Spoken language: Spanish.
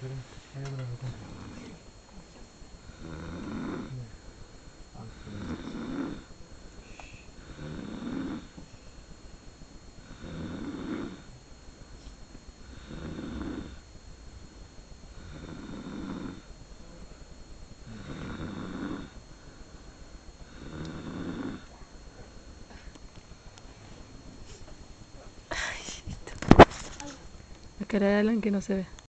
La cara de Alan que no se ve.